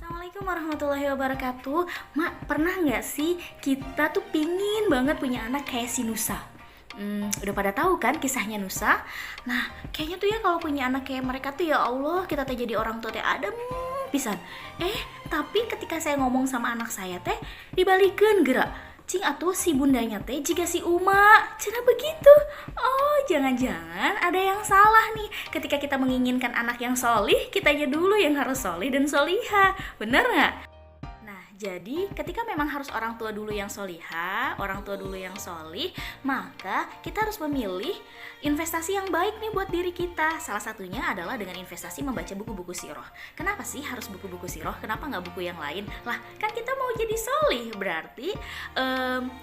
Assalamualaikum warahmatullahi wabarakatuh. Mak, pernah nggak sih kita tuh pingin banget punya anak kayak si Nusa? Udah pada tahu kan kisahnya Nusa? Nah, kayaknya tuh ya kalau punya anak kayak mereka tuh ya Allah, kita teh jadi orang tua teh adem pisan. Tapi ketika saya ngomong sama anak saya teh dibalikin gerak. Cing atuh si bundanya teh jika si Uma cenah begitu. Oh, jangan-jangan ada yang salah nih. Ketika kita menginginkan anak yang solih, kitanya dulu yang harus solih dan solihah. Bener nggak? Nah, jadi ketika memang harus orang tua dulu yang solihah, orang tua dulu yang solih, maka kita harus memilih investasi yang baik nih buat diri kita. Salah satunya adalah dengan investasi membaca buku-buku siroh. Kenapa sih harus buku-buku siroh? Kenapa nggak buku yang lain? Lah, kan kita mau jadi solih, berarti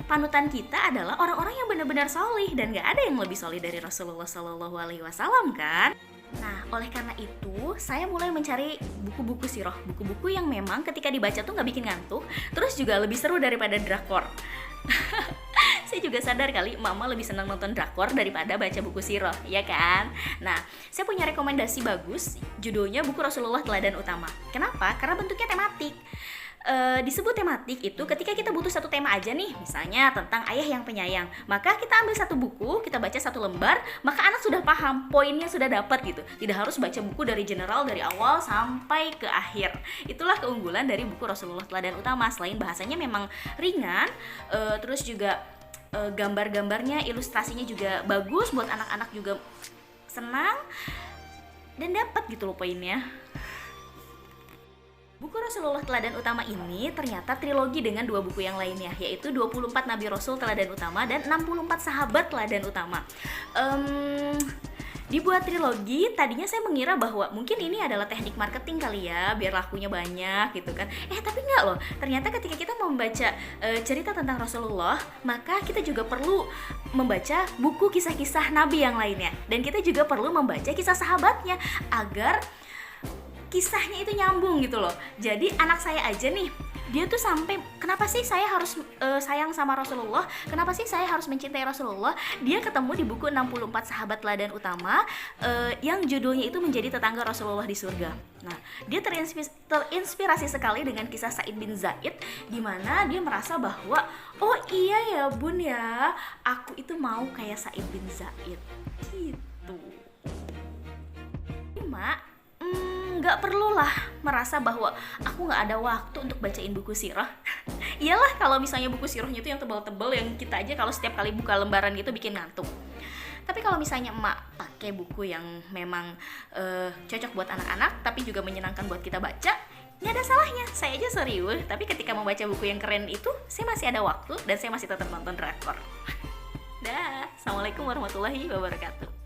panutan kita adalah orang-orang yang benar-benar solih, dan nggak ada yang lebih solih dari Rasulullah Shallallahu Alaihi Wasallam kan? Nah, oleh karena itu, saya mulai mencari buku-buku siroh, buku-buku yang memang ketika dibaca tuh nggak bikin ngantuk, terus juga lebih seru daripada drakor. Saya juga sadar kali mama lebih senang nonton drakor daripada baca buku siroh, ya kan? Nah, saya punya rekomendasi bagus, judulnya buku Rasulullah Teladan Utama. Kenapa? Karena bentuknya tematik. Disebut tematik itu ketika kita butuh satu tema aja nih, misalnya tentang ayah yang penyayang, maka kita ambil satu buku, kita baca satu lembar, maka anak sudah paham, poinnya sudah dapat gitu. Tidak harus baca buku dari general dari awal sampai ke akhir. Itulah keunggulan dari buku Rasulullah Teladan Utama. Selain bahasanya memang ringan, terus juga gambar-gambarnya, ilustrasinya juga bagus, buat anak-anak juga senang dan dapat gitu loh poinnya. Buku Rasulullah Teladan Utama ini ternyata trilogi dengan dua buku yang lainnya, yaitu 24 Nabi Rasul Teladan Utama dan 64 Sahabat Teladan Utama. Dibuat trilogi, tadinya saya mengira bahwa mungkin ini adalah teknik marketing kali ya, biar lakunya banyak gitu kan. Tapi enggak loh, ternyata ketika kita membaca cerita tentang Rasulullah, maka kita juga perlu membaca buku kisah-kisah Nabi yang lainnya. Dan kita juga perlu membaca kisah sahabatnya, agar kisahnya itu nyambung gitu loh. Jadi anak saya aja nih, dia tuh sampai kenapa sih saya harus sayang sama Rasulullah, kenapa sih saya harus mencintai Rasulullah, dia ketemu di buku 64 Sahabat Teladan Utama yang judulnya itu Menjadi Tetangga Rasulullah di Surga. Nah, dia terinspirasi sekali dengan kisah Sa'id bin Zaid, di mana dia merasa bahwa oh iya ya bun ya, aku itu mau kayak Sa'id bin Zaid gitu. Mak, nggak perlulah merasa bahwa aku nggak ada waktu untuk bacain buku sirah. Iyalah kalau misalnya buku sirahnya itu yang tebal-tebal, yang kita aja kalau setiap kali buka lembaran gitu bikin ngantuk. Tapi kalau misalnya emak pakai buku yang memang cocok buat anak-anak tapi juga menyenangkan buat kita baca, nggak ada salahnya. Saya aja serius, tapi ketika membaca buku yang keren itu, saya masih ada waktu dan saya masih tetap nonton drakor. Dah, Assalamualaikum warahmatullahi wabarakatuh.